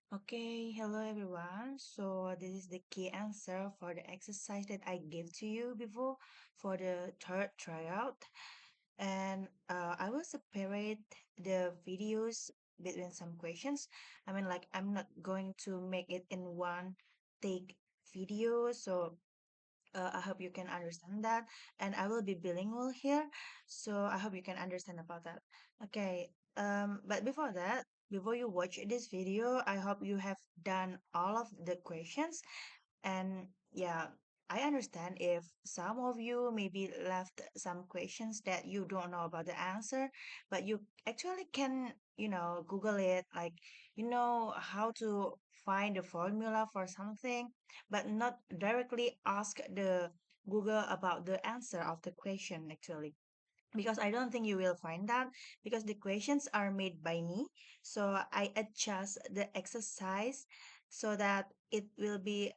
Okay, hello everyone. So this is the key answer for the exercise that I gave to you before for the third tryout. And I will separate the videos between some questions. I mean, like I'm not going to make it in one take video. So I hope you can understand that. And I will be bilingual here. So I hope you can understand about that. Okay. But before that, before you watch this video, I hope you have done all of the questions and yeah, I understand if some of you maybe left some questions that you don't know about the answer, but you actually can, Google it, like, how to find the formula for something, but not directly ask the Google about the answer of the question actually. Because I don't think you will find that because the questions are made by me. So I adjust the exercise so that it will be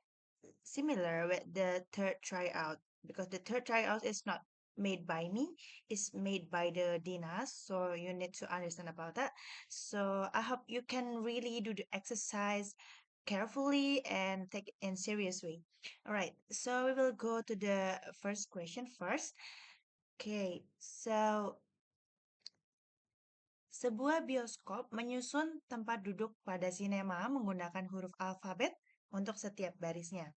similar with the third tryout because the third tryout is not made by me, it's made by the dinas, so you need to understand about that. So I hope you can really do the exercise carefully and take it in serious way. All right, so we will go to the first question first. Okay, so sebuah bioskop menyusun tempat duduk pada sinema menggunakan huruf alfabet untuk setiap barisnya.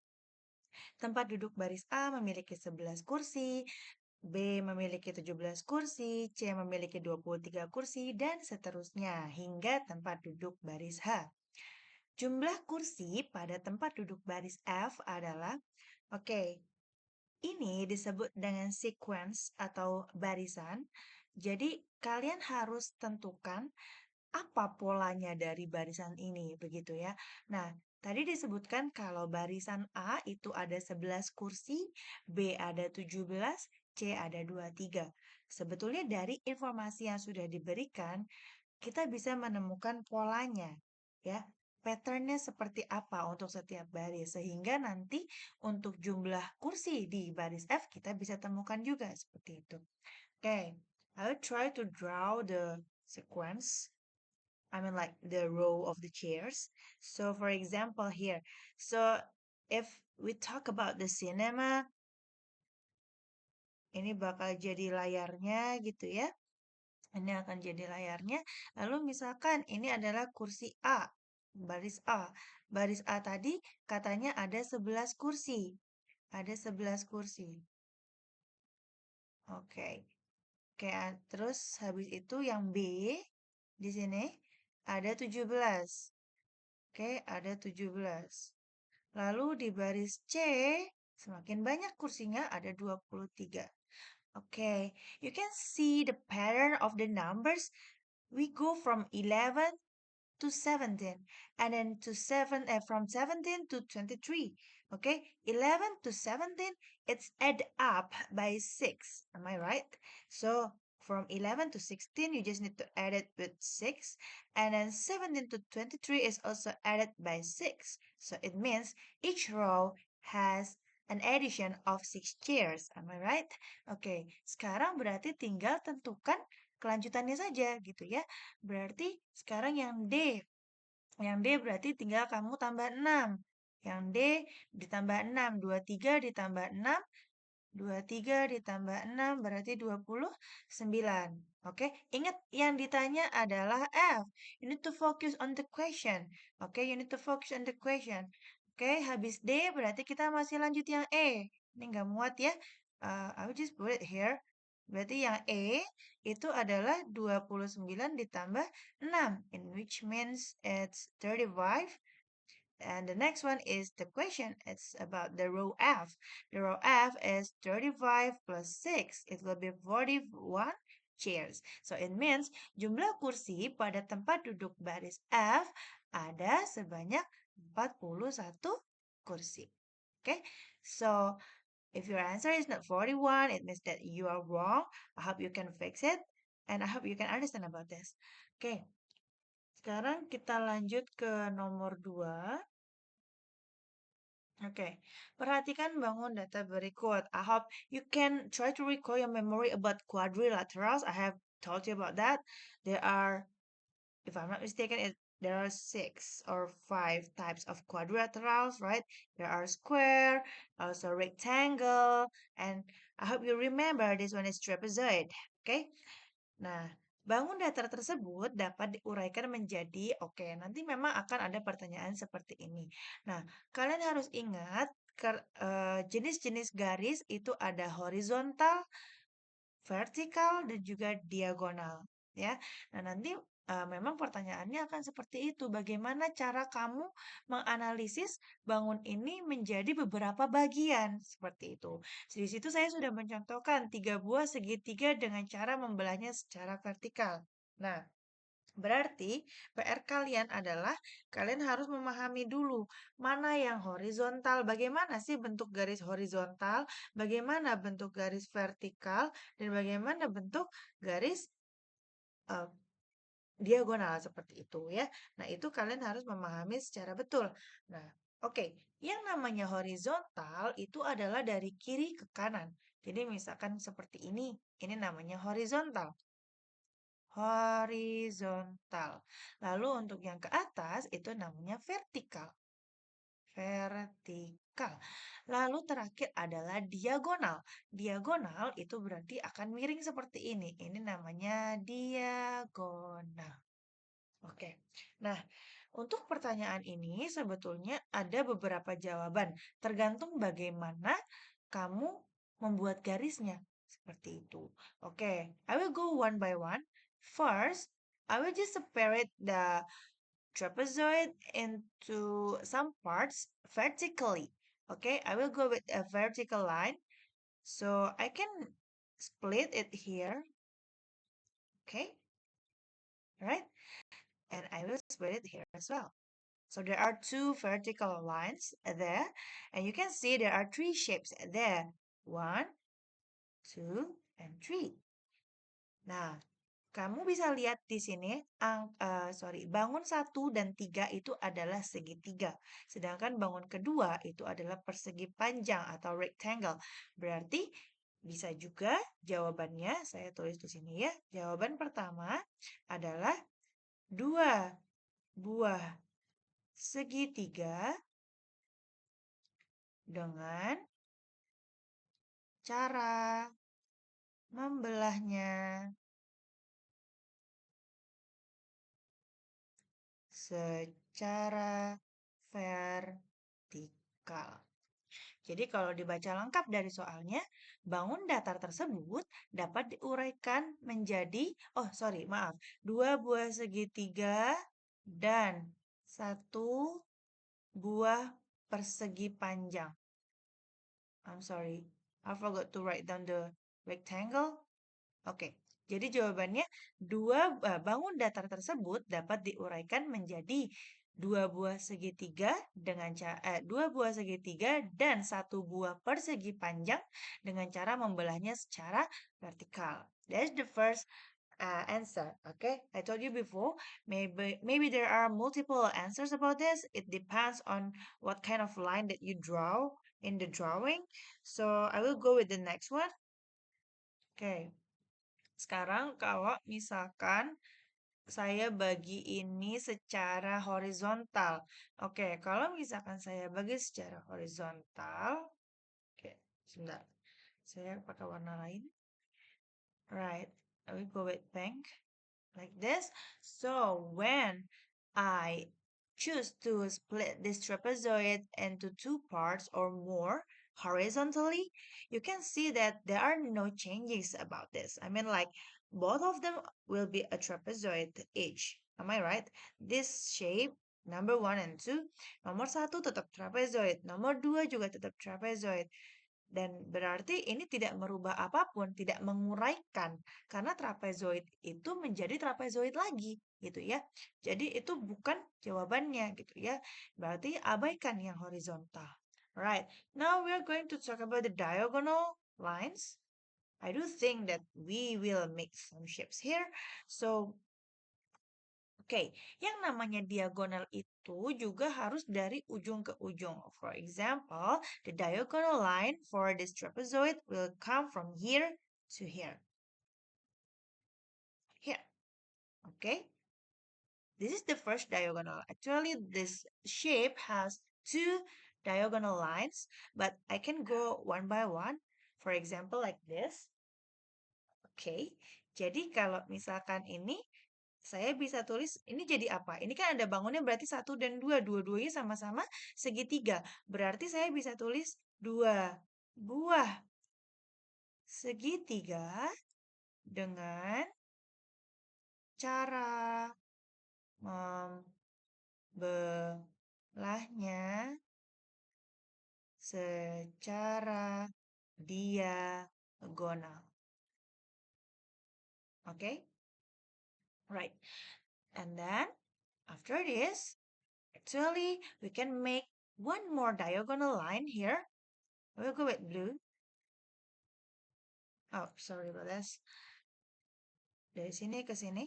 Tempat duduk baris A memiliki 11 kursi, B memiliki 17 kursi, C memiliki 23 kursi, dan seterusnya hingga tempat duduk baris H. Jumlah kursi pada tempat duduk baris F adalah, oke, ini disebut dengan sequence atau barisan. Jadi kalian harus tentukan apa polanya dari barisan ini, begitu ya. Nah, tadi disebutkan kalau barisan A itu ada 11 kursi, B ada 17, C ada 23. Sebetulnya dari informasi yang sudah diberikan, kita bisa menemukan polanya, ya. Patternnya seperti apa untuk setiap baris, sehingga nanti untuk jumlah kursi di baris F kita bisa temukan juga seperti itu. Oke, I'll try to draw the sequence. I mean, like the row of the chairs. So, for example, here, so if we talk about the cinema, ini bakal jadi layarnya gitu ya. Ini akan jadi layarnya. Lalu misalkan ini adalah kursi A, baris A. Baris A tadi katanya ada 11 kursi. Ada 11 kursi. Oke. Oke, terus habis itu yang B di sini ada 17. Oke, ada 17. Lalu di baris C, semakin banyak kursinya, ada 23. Okay, you can see the pattern of the numbers. We go from 11 to 17 and then to 7 from 17 to 23. Okay, 11 to 17, it's add up by 6. Am I right? So from 11 to 16, you just need to add it with 6. And then 17 to 23 is also added by 6. So it means each row has an addition of 6 chairs. Am I right? Oke, sekarang berarti tinggal tentukan kelanjutannya saja gitu ya. Berarti sekarang yang D. Yang D berarti tinggal kamu tambah 6. Yang D ditambah 6. 23 ditambah 6. 23 ditambah 6 berarti 29. Oke, ingat yang ditanya adalah F. You need to focus on the question. Oke, you need to focus on the question. Oke, habis D berarti kita masih lanjut yang E. Ini nggak muat ya. I will just put it here. Berarti yang E itu adalah 29 ditambah 6. In which means it's 35. And the next one is the question. It's about the row F. The row F is 35 plus 6. It will be 41 chairs. So it means jumlah kursi pada tempat duduk baris F ada sebanyak 41 kursi. Okay, so if your answer is not 41, it means that you are wrong. I hope you can fix it. And I hope you can understand about this. Okay, sekarang kita lanjut ke nomor 2. Oke, perhatikan bangun data berikut. I hope you can try to recall your memory about quadrilaterals. I have told you about that. There are, if I'm not mistaken, there are 6 or 5 types of quadrilaterals, right? There are square, also rectangle, and I hope you remember this one is trapezoid. Okay? Nah, bangun datar tersebut dapat diuraikan menjadi, oke, nanti memang akan ada pertanyaan seperti ini. Nah, kalian harus ingat jenis-jenis garis itu ada horizontal, vertikal, dan juga diagonal, ya. Nah, nanti memang pertanyaannya akan seperti itu. Bagaimana cara kamu menganalisis bangun ini menjadi beberapa bagian seperti itu. Di situ saya sudah mencontohkan 3 buah segitiga dengan cara membelahnya secara vertikal. Nah, berarti PR kalian adalah kalian harus memahami dulu mana yang horizontal, bagaimana sih bentuk garis horizontal, bagaimana bentuk garis vertikal, dan bagaimana bentuk garis eh, diagonal seperti itu ya. Nah, itu kalian harus memahami secara betul. Nah, oke, yang namanya horizontal itu adalah dari kiri ke kanan. Jadi misalkan seperti ini namanya horizontal. Horizontal. Lalu untuk yang ke atas itu namanya vertikal. Vertikal. Lalu terakhir adalah diagonal. Diagonal itu berarti akan miring seperti ini. Ini namanya diagonal. Oke. Nah, untuk pertanyaan ini sebetulnya ada beberapa jawaban, tergantung bagaimana kamu membuat garisnya. Seperti itu. Oke, I will go one by one. First, I will just separate the trapezoid into some parts vertically. Okay, I will go with a vertical line. So I can split it here. Okay, right? And I will split it here as well. So there are 2 vertical lines there, and you can see there are 3 shapes there. 1, 2, and 3. Nah, kamu bisa lihat di sini, bangun 1 dan 3 itu adalah segitiga. Sedangkan bangun kedua itu adalah persegi panjang atau rectangle. Berarti bisa juga jawabannya, saya tulis di sini ya. Jawaban pertama adalah 2 buah segitiga dengan cara membelahnya secara vertikal. Jadi kalau dibaca lengkap dari soalnya, bangun datar tersebut dapat diuraikan menjadi, 2 buah segitiga dan 1 buah persegi panjang. I'm sorry, I forgot to write down the rectangle. Oke, jadi jawabannya bangun datar tersebut dapat diuraikan menjadi 2 buah segitiga dan 1 buah persegi panjang dengan cara membelahnya secara vertikal. That's the first answer. Okay, I told you before. Maybe there are multiple answers about this. It depends on what kind of line that you draw in the drawing. So I will go with the next one. Okay. Sekarang kalau misalkan saya bagi ini secara horizontal. Oke, kalau misalkan saya bagi secara horizontal, oke, sebentar. Saya pakai warna lain. Right, I will go with pink like this. So when I choose to split this trapezoid into 2 parts or more horizontally, you can see that there are no changes about this. I mean, like both of them will be a trapezoid each. Am I right? This shape, number 1 and 2, nomor 1 tetap trapezoid, nomor 2 juga tetap trapezoid. Dan berarti ini tidak merubah apapun, tidak menguraikan. Karena trapezoid itu menjadi trapezoid lagi, gitu ya. Jadi itu bukan jawabannya, gitu ya. Berarti abaikan yang horizontal. Right. Now we are going to talk about the diagonal lines. I do think that we will make some shapes here. So, oke, yang namanya diagonal itu juga harus dari ujung ke ujung. For example, the diagonal line for this trapezoid will come from here to here. Here, oke? This is the first diagonal. Actually, this shape has two diagonal lines, but I can go one by one. For example, like this. Oke, jadi kalau misalkan ini, saya bisa tulis ini jadi apa? Ini kan ada bangunnya berarti satu dan dua. Dua-duanya sama-sama segitiga. Berarti saya bisa tulis dua buah segitiga dengan cara membelahnya secara diagonal. Okay? Right. And then after this, actually we can make one more diagonal line here. We'll go with blue. Oh, sorry about this. Dari sini ke sini.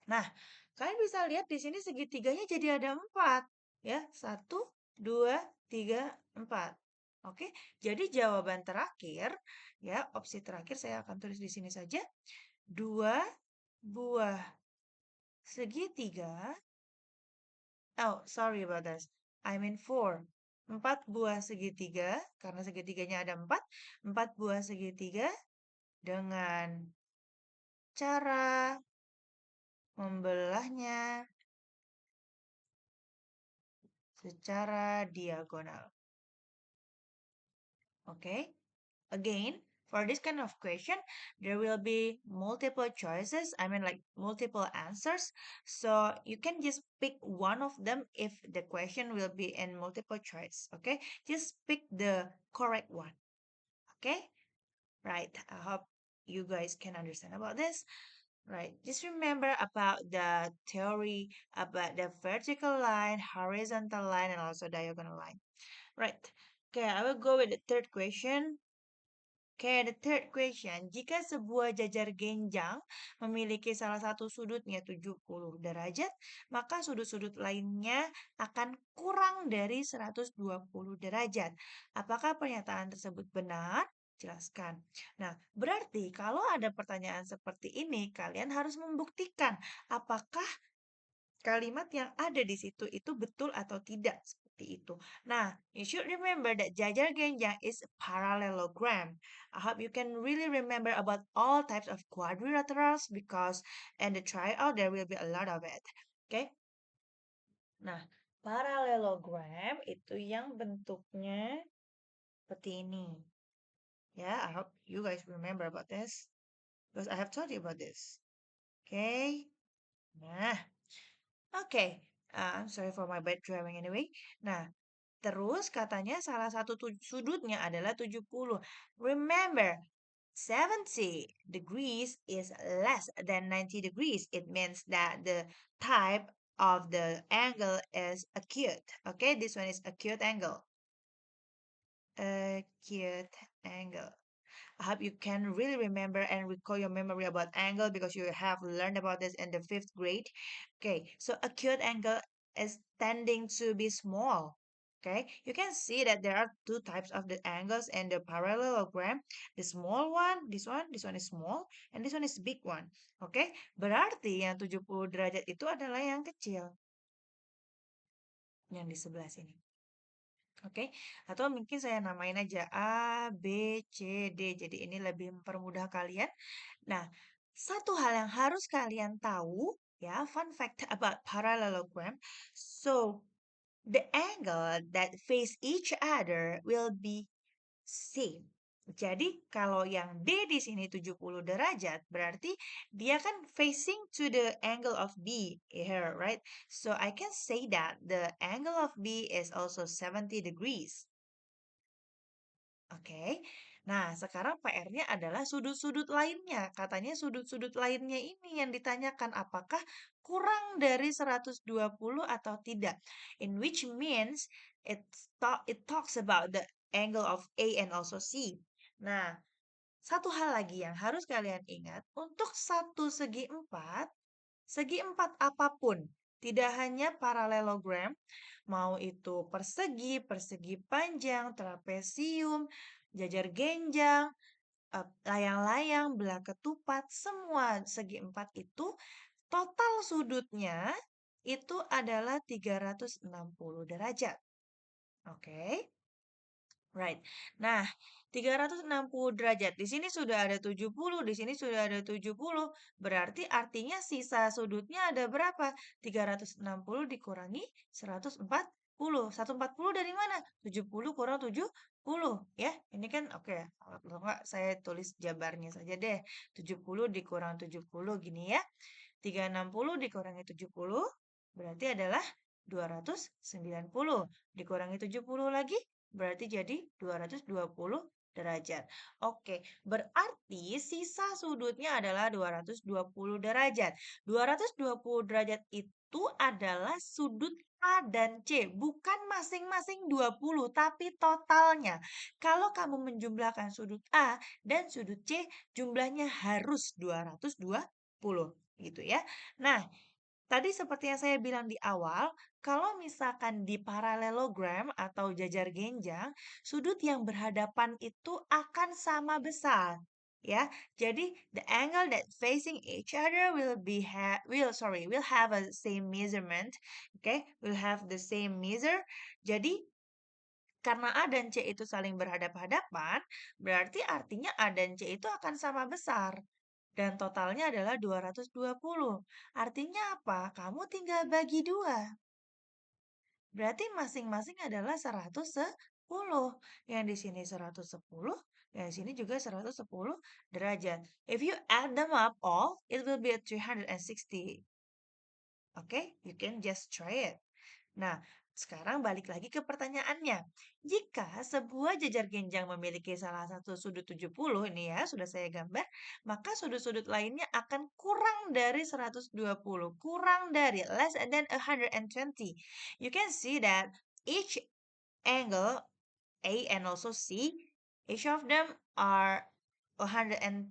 Nah, kalian bisa lihat di sini segitiganya jadi ada 4. Ya, 1, 2, 3, 4. Oke, jadi jawaban terakhir, ya, opsi terakhir saya akan tulis di sini saja. 2 buah segitiga. Oh, sorry about this. I mean 4. 4 buah segitiga, karena segitiganya ada 4. 4 buah segitiga dengan cara membelahnya secara diagonal. Okay? Again, for this kind of question, there will be multiple choices. I mean, like multiple answers. So you can just pick one of them if the question will be in multiple choice. Okay? Just pick the correct one. Okay? Right. I hope you guys can understand about this. Right. Just remember about the theory about the vertical line, horizontal line, and also diagonal line. Right. Okay, I will go with the third question. Okay, the third question. Jika sebuah jajar genjang memiliki salah satu sudutnya 70 derajat, maka sudut-sudut lainnya akan kurang dari 120 derajat. Apakah pernyataan tersebut benar? Jelaskan. Nah, berarti kalau ada pertanyaan seperti ini, kalian harus membuktikan apakah kalimat yang ada di situ itu betul atau tidak seperti itu. Nah, you should remember that jajar genjang is parallelogram. I hope you can really remember about all types of quadrilaterals because in the tryout there will be a lot of it. Okay? Nah, parallelogram itu yang bentuknya seperti ini. Ya, I hope you guys remember about this because I have told you about this. Okay? Nah, oke, I'm sorry for my bad drawing anyway. Nah, terus katanya salah satu sudutnya adalah 70. Remember, 70 degrees is less than 90 degrees. It means that the type of the angle is acute. Okay, this one is acute angle. Acute angle. I hope you can really remember and recall your memory about angle because you have learned about this in the 5th grade. Okay, so acute angle is tending to be small. Okay, you can see that there are two types of the angles in the parallelogram. The small one, this one is small, and this one is big one. Okay, berarti yang 70 derajat itu adalah yang kecil. Yang di sebelah sini. Oke, atau mungkin saya namain aja A, B, C, D. Jadi ini lebih mempermudah kalian. Nah, satu hal yang harus kalian tahu, ya, fun fact about parallelogram. So, the angle that face each other will be same. Jadi kalau yang D di sini 70 derajat, berarti dia kan facing to the angle of B here, right? So I can say that the angle of B is also 70 degrees. Oke. Nah, sekarang PR-nya adalah sudut-sudut lainnya. Katanya sudut-sudut lainnya ini yang ditanyakan apakah kurang dari 120 atau tidak. In which means it talks about the angle of A and also C. Nah, satu hal lagi yang harus kalian ingat, untuk segi empat apapun, tidak hanya parallelogram, mau itu persegi, persegi panjang, trapesium, jajar genjang, layang-layang, belah ketupat, semua segi empat itu total sudutnya itu adalah 360 derajat. Oke. Right. Nah, 360 derajat. Di sini sudah ada 70, di sini sudah ada 70. Berarti artinya sisa sudutnya ada berapa? 360 dikurangi 140. 140 dari mana? 70 kurang 70, ya. Ini kan oke. Kalau enggak saya tulis jabarnya saja deh. 70 dikurang 70 gini ya. 360 dikurangi 70 berarti adalah 290. Dikurangi 70 lagi berarti jadi 220 derajat. Oke, berarti sisa sudutnya adalah 220 derajat. 220 derajat itu adalah sudut A dan C, bukan masing-masing 20, tapi totalnya. Kalau kamu menjumlahkan sudut A dan sudut C, jumlahnya harus 220 gitu ya. Nah, tadi seperti yang saya bilang di awal, kalau misalkan di parallelogram atau jajar genjang, sudut yang berhadapan itu akan sama besar. Ya, jadi the angle that facing each other will have a same measurement. Okay, will have the same measure. Jadi karena A dan C itu saling berhadapan-hadapan, berarti artinya A dan C itu akan sama besar. Dan totalnya adalah 220. Artinya apa? Kamu tinggal bagi 2. Berarti masing-masing adalah 110. Yang di sini 110, yang di sini juga 110 derajat. If you add them up all, it will be a 360. Okay? You can just try it. Nah, sekarang balik lagi ke pertanyaannya. Jika sebuah jajar genjang memiliki salah satu sudut 70, ini ya, sudah saya gambar, maka sudut-sudut lainnya akan kurang dari 120, kurang dari less than 120. You can see that each angle A and also C, each of them are 110,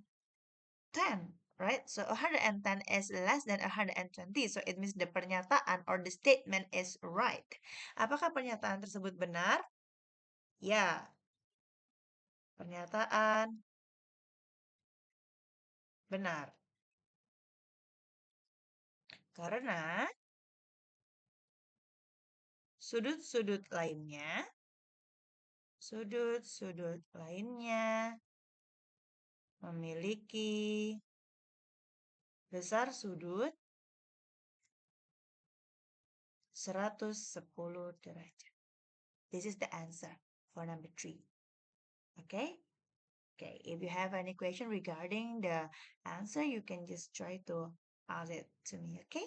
right? So 110 is less than 120. So it means the pernyataan or the statement is right. Apakah pernyataan tersebut benar? Ya. Pernyataan benar. Karena sudut-sudut lainnya memiliki besar sudut 110 derajat. This is the answer for number 3. Okay? Okay, if you have any question regarding the answer, you can just try to ask it to me, okay?